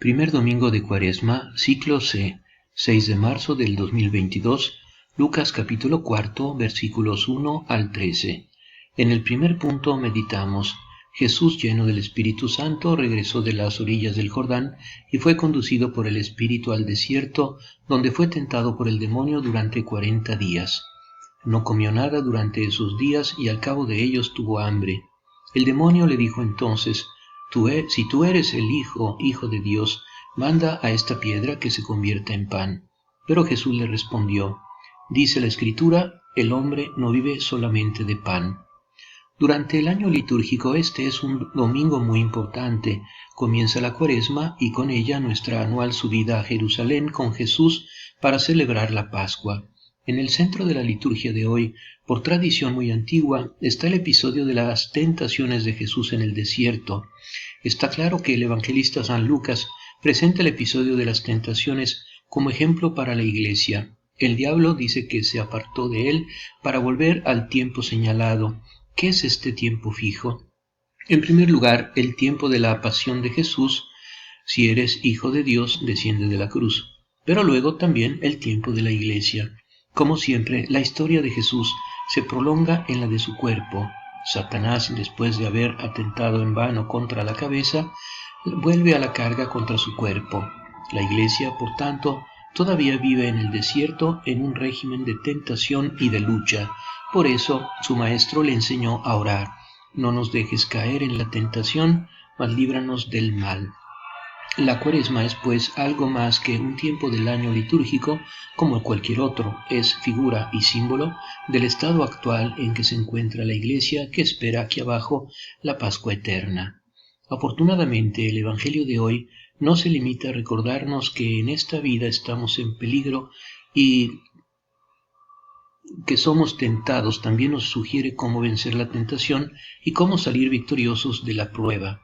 Primer domingo de Cuaresma, ciclo C, 6 de marzo del 2022, Lucas capítulo 4, versículos 1 al 13. En el primer punto meditamos: Jesús, lleno del Espíritu Santo, regresó de las orillas del Jordán y fue conducido por el Espíritu al desierto, donde fue tentado por el demonio durante 40 días. No comió nada durante esos días y al cabo de ellos tuvo hambre. El demonio le dijo entonces: si tú eres el Hijo de Dios, manda a esta piedra que se convierta en pan. Pero Jesús le respondió: dice la Escritura, el hombre no vive solamente de pan. Durante el año litúrgico este es un domingo muy importante. Comienza la Cuaresma y con ella nuestra anual subida a Jerusalén con Jesús para celebrar la Pascua. En el centro de la liturgia de hoy, por tradición muy antigua, está el episodio de las tentaciones de Jesús en el desierto. Está claro que el evangelista San Lucas presenta el episodio de las tentaciones como ejemplo para la Iglesia. El diablo dice que se apartó de él para volver al tiempo señalado. ¿Qué es este tiempo fijo? En primer lugar, el tiempo de la pasión de Jesús. Si eres Hijo de Dios, desciende de la cruz. Pero luego también el tiempo de la Iglesia. Como siempre, la historia de Jesús se prolonga en la de su cuerpo. Satanás, después de haber atentado en vano contra la cabeza, vuelve a la carga contra su cuerpo. La Iglesia, por tanto, todavía vive en el desierto en un régimen de tentación y de lucha. Por eso su maestro le enseñó a orar: no nos dejes caer en la tentación, mas líbranos del mal. La Cuaresma es pues algo más que un tiempo del año litúrgico como cualquier otro. Es figura y símbolo del estado actual en que se encuentra la Iglesia, que espera aquí abajo la Pascua eterna. Afortunadamente, el Evangelio de hoy no se limita a recordarnos que en esta vida estamos en peligro y que somos tentados. También nos sugiere cómo vencer la tentación y cómo salir victoriosos de la prueba.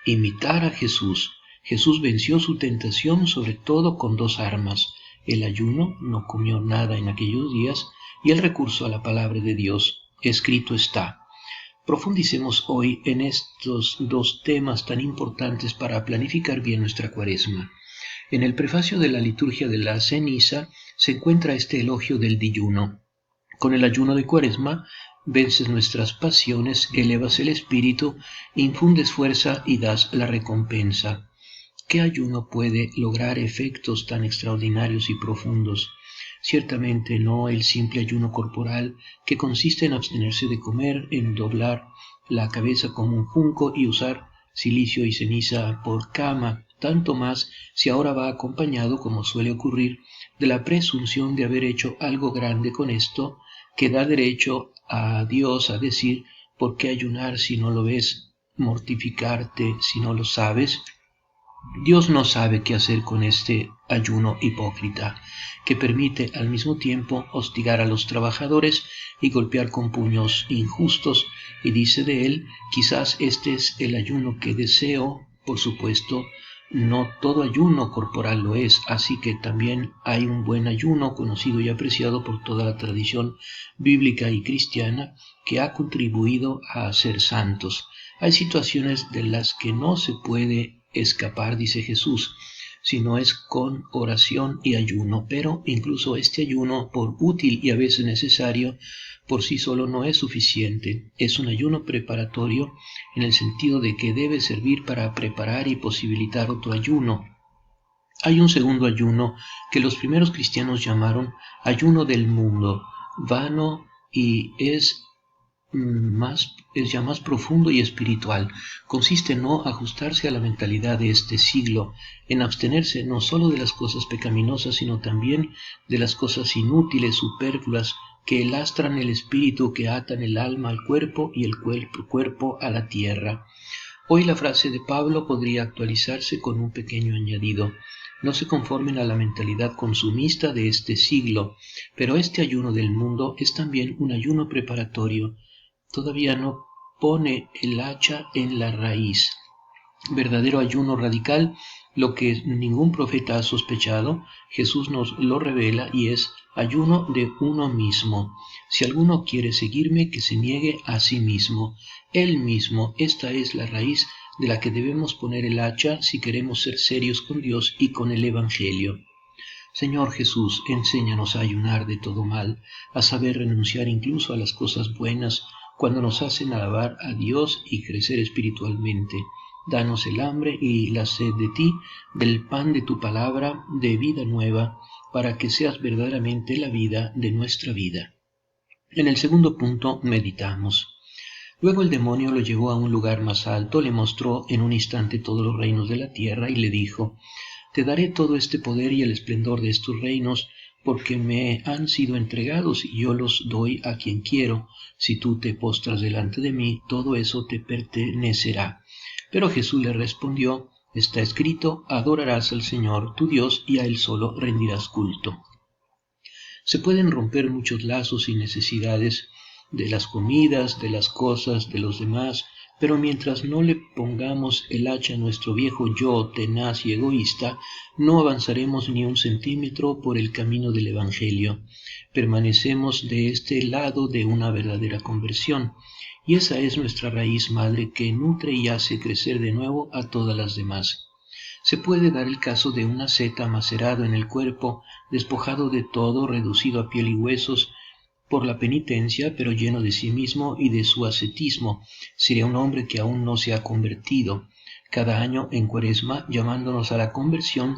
Imitar a Jesús. Jesús venció su tentación sobre todo con dos armas: el ayuno, no comió nada en aquellos días, y el recurso a la palabra de Dios. Escrito está. Profundicemos hoy en estos dos temas tan importantes para planificar bien nuestra Cuaresma. En el prefacio de la liturgia de la ceniza se encuentra este elogio del dijuno. Con el ayuno de Cuaresma vences nuestras pasiones, elevas el espíritu, infundes fuerza y das la recompensa. ¿Qué ayuno puede lograr efectos tan extraordinarios y profundos? Ciertamente no el simple ayuno corporal, que consiste en abstenerse de comer, en doblar la cabeza como un junco y usar cilicio y ceniza por cama, tanto más si ahora va acompañado, como suele ocurrir, de la presunción de haber hecho algo grande con esto, que da derecho a Dios a decir: ¿por qué ayunar si no lo ves? ¿Mortificarte si no lo sabes? Dios no sabe qué hacer con este ayuno hipócrita, que permite al mismo tiempo hostigar a los trabajadores y golpear con puños injustos, y dice de él: quizás este es el ayuno que deseo. Por supuesto, no todo ayuno corporal lo es, así que también hay un buen ayuno conocido y apreciado por toda la tradición bíblica y cristiana, que ha contribuido a ser santos. Hay situaciones de las que no se puede escapar, dice Jesús, si no es con oración y ayuno. Pero incluso este ayuno, por útil y a veces necesario, por sí solo no es suficiente. Es un ayuno preparatorio, en el sentido de que debe servir para preparar y posibilitar otro ayuno. Hay un segundo ayuno que los primeros cristianos llamaron ayuno del mundo, vano, y es ya más profundo y espiritual. Consiste en no ajustarse a la mentalidad de este siglo, en abstenerse no solo de las cosas pecaminosas, sino también de las cosas inútiles, superfluas, que lastran el espíritu, que atan el alma al cuerpo y el cuerpo a la tierra. Hoy la frase de Pablo podría actualizarse con un pequeño añadido: no se conformen a la mentalidad consumista de este siglo. Pero este ayuno del mundo es también un ayuno preparatorio. Todavía no pone el hacha en la raíz. Verdadero ayuno radical, lo que ningún profeta ha sospechado, Jesús nos lo revela, y es ayuno de uno mismo. Si alguno quiere seguirme, que se niegue a sí mismo. Él mismo, esta es la raíz de la que debemos poner el hacha si queremos ser serios con Dios y con el Evangelio. Señor Jesús, enséñanos a ayunar de todo mal, a saber renunciar incluso a las cosas buenas cuando nos hacen alabar a Dios y crecer espiritualmente. Danos el hambre y la sed de ti, del pan de tu palabra, de vida nueva, para que seas verdaderamente la vida de nuestra vida. En el segundo punto meditamos. Luego el demonio lo llevó a un lugar más alto, le mostró en un instante todos los reinos de la tierra y le dijo: Te daré todo este poder y el esplendor de estos reinos, porque me han sido entregados y yo los doy a quien quiero. Si tú te postras delante de mí, todo eso te pertenecerá. Pero Jesús le respondió: Está escrito, adorarás al Señor tu Dios y a Él solo rendirás culto. Se pueden romper muchos lazos y necesidades de las comidas, de las cosas, de los demás, pero mientras no le pongamos el hacha a nuestro viejo yo tenaz y egoísta, no avanzaremos ni un centímetro por el camino del Evangelio. Permanecemos de este lado de una verdadera conversión, y esa es nuestra raíz madre que nutre y hace crecer de nuevo a todas las demás. Se puede dar el caso de una seta macerado en el cuerpo, despojado de todo, reducido a piel y huesos por la penitencia, pero lleno de sí mismo y de su ascetismo. Sería un hombre que aún no se ha convertido. Cada año en Cuaresma, llamándonos a la conversión,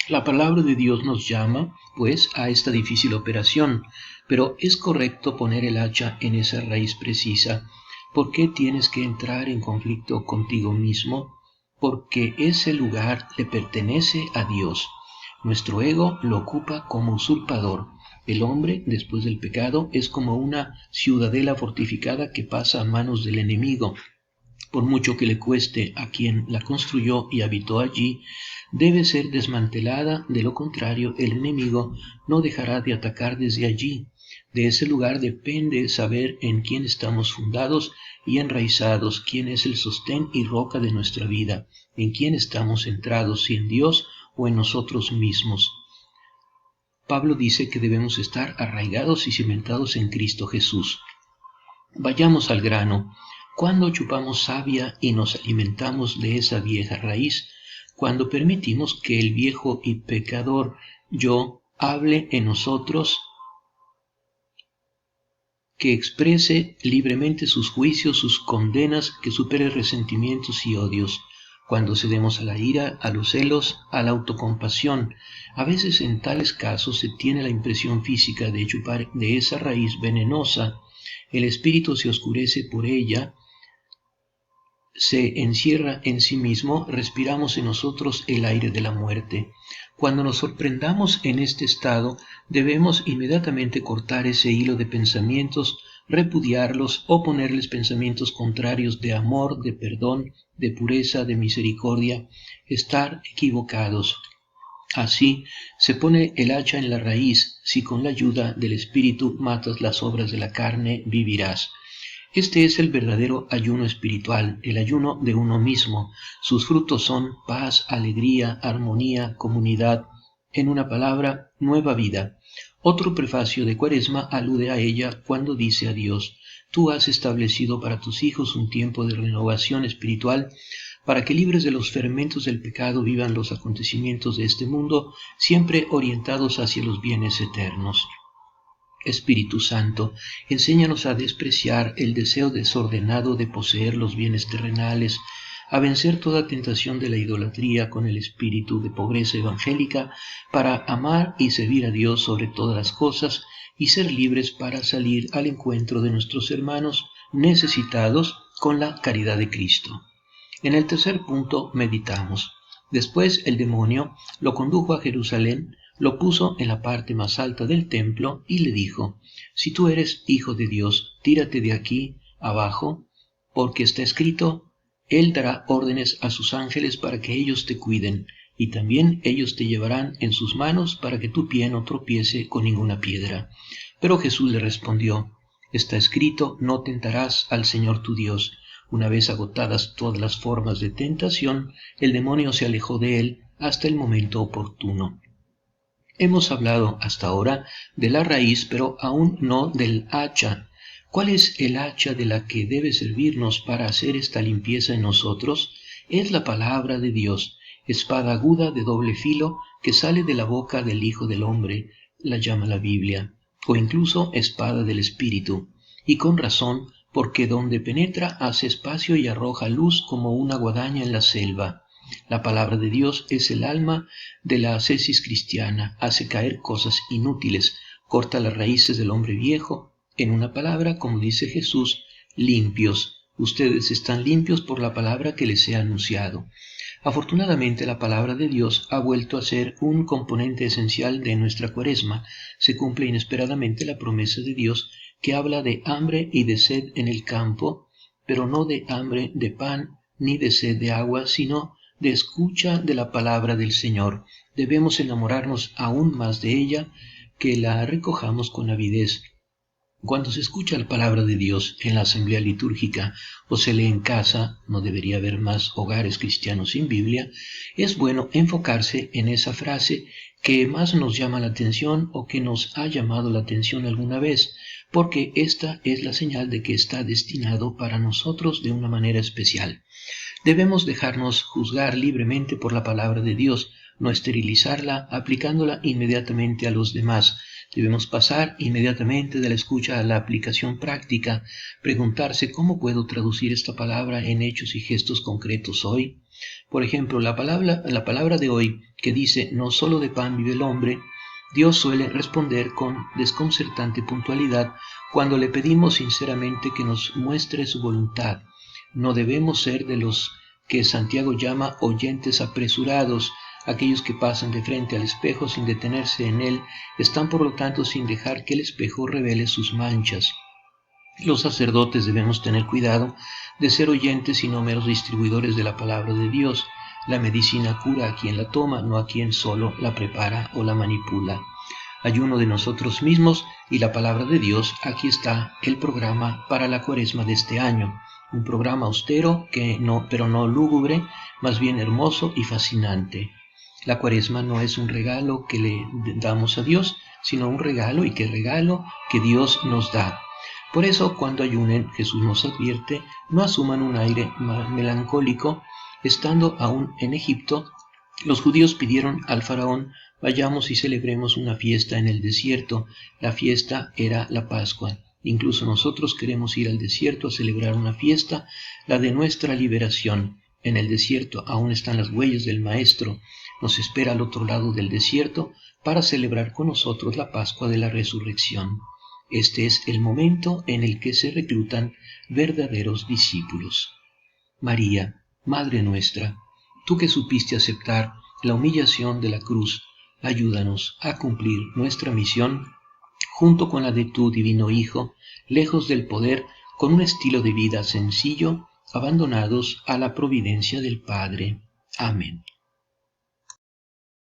la palabra de Dios nos llama, pues, a esta difícil operación, pero es correcto poner el hacha en esa raíz precisa. ¿Por qué tienes que entrar en conflicto contigo mismo? Porque ese lugar le pertenece a Dios. Nuestro ego lo ocupa como usurpador. El hombre, después del pecado, es como una ciudadela fortificada que pasa a manos del enemigo. Por mucho que le cueste a quien la construyó y habitó allí, debe ser desmantelada. De lo contrario, el enemigo no dejará de atacar desde allí. De ese lugar depende saber en quién estamos fundados y enraizados, quién es el sostén y roca de nuestra vida, en quién estamos centrados, si en Dios o en nosotros mismos. Pablo dice que debemos estar arraigados y cimentados en Cristo Jesús. Vayamos al grano. Cuando chupamos savia y nos alimentamos de esa vieja raíz, cuando permitimos que el viejo y pecador yo hable en nosotros, que exprese libremente sus juicios, sus condenas, que supere resentimientos y odios. Cuando cedemos a la ira, a los celos, a la autocompasión, a veces en tales casos se tiene la impresión física de chupar de esa raíz venenosa, el espíritu se oscurece por ella, se encierra en sí mismo, respiramos en nosotros el aire de la muerte. Cuando nos sorprendamos en este estado, debemos inmediatamente cortar ese hilo de pensamientos, repudiarlos o ponerles pensamientos contrarios de amor, de perdón, de pureza, de misericordia, estar equivocados. Así se pone el hacha en la raíz. Si con la ayuda del Espíritu matas las obras de la carne, vivirás. Este es el verdadero ayuno espiritual, el ayuno de uno mismo. Sus frutos son paz, alegría, armonía, comunidad, en una palabra, nueva vida. Otro prefacio de Cuaresma alude a ella cuando dice a Dios: Tú has establecido para tus hijos un tiempo de renovación espiritual, para que libres de los fermentos del pecado vivan los acontecimientos de este mundo, siempre orientados hacia los bienes eternos. Espíritu Santo, enséñanos a despreciar el deseo desordenado de poseer los bienes terrenales, a vencer toda tentación de la idolatría con el espíritu de pobreza evangélica, para amar y servir a Dios sobre todas las cosas y ser libres para salir al encuentro de nuestros hermanos necesitados con la caridad de Cristo. En el tercer punto meditamos. Después el demonio lo condujo a Jerusalén, lo puso en la parte más alta del templo y le dijo: Si tú eres hijo de Dios, tírate de aquí abajo, porque está escrito: Él dará órdenes a sus ángeles para que ellos te cuiden, y también ellos te llevarán en sus manos para que tu pie no tropiece con ninguna piedra. Pero Jesús le respondió: Está escrito: No tentarás al Señor tu Dios. Una vez agotadas todas las formas de tentación, el demonio se alejó de él hasta el momento oportuno. Hemos hablado hasta ahora de la raíz, pero aún no del hacha. ¿Cuál es el hacha de la que debe servirnos para hacer esta limpieza en nosotros? es la palabra de Dios, espada aguda de doble filo que sale de la boca del Hijo del Hombre, la llama la Biblia, o incluso espada del Espíritu, y con razón, porque donde penetra hace espacio y arroja luz como una guadaña en la selva. La palabra de Dios es el alma de la ascesis cristiana, hace caer cosas inútiles, corta las raíces del hombre viejo. En una palabra, como dice Jesús, limpios. Ustedes están limpios por la palabra que les he anunciado. Afortunadamente, la palabra de Dios ha vuelto a ser un componente esencial de nuestra Cuaresma. Se cumple inesperadamente la promesa de Dios que habla de hambre y de sed en el campo, pero no de hambre de pan ni de sed de agua, sino de escucha de la palabra del Señor. Debemos enamorarnos aún más de ella, que la recojamos con avidez. Cuando se escucha la palabra de Dios en la asamblea litúrgica o se lee en casa, no debería haber más hogares cristianos sin Biblia, es bueno enfocarse en esa frase que más nos llama la atención o que nos ha llamado la atención alguna vez, porque esta es la señal de que está destinado para nosotros de una manera especial. Debemos dejarnos juzgar libremente por la palabra de Dios, no esterilizarla aplicándola inmediatamente a los demás. Debemos pasar inmediatamente de la escucha a la aplicación práctica, preguntarse cómo puedo traducir esta palabra en hechos y gestos concretos hoy. Por ejemplo, la palabra de hoy que dice no solo de pan vive el hombre, Dios suele responder con desconcertante puntualidad cuando le pedimos sinceramente que nos muestre su voluntad. No debemos ser de los que Santiago llama oyentes apresurados. Aquellos que pasan de frente al espejo sin detenerse en él están por lo tanto sin dejar que el espejo revele sus manchas. Los sacerdotes debemos tener cuidado de ser oyentes y no meros distribuidores de la palabra de Dios. La medicina cura a quien la toma, no a quien solo la prepara o la manipula. Ayuno de nosotros mismos y la palabra de Dios. Aquí está el programa para la Cuaresma de este año. Un programa austero, pero no lúgubre, más bien hermoso y fascinante. La Cuaresma no es un regalo que le damos a Dios, sino un regalo que Dios nos da. Por eso, cuando ayunen, Jesús nos advierte, no asuman un aire melancólico. Estando aún en Egipto, los judíos pidieron al faraón: vayamos y celebremos una fiesta en el desierto. La fiesta era la Pascua. Incluso nosotros queremos ir al desierto a celebrar una fiesta, la de nuestra liberación. En el desierto aún están las huellas del Maestro. Nos espera al otro lado del desierto para celebrar con nosotros la Pascua de la Resurrección. Este es el momento en el que se reclutan verdaderos discípulos. María, Madre nuestra, tú que supiste aceptar la humillación de la cruz, ayúdanos a cumplir nuestra misión junto con la de tu divino Hijo, lejos del poder, con un estilo de vida sencillo, abandonados a la providencia del Padre. Amén.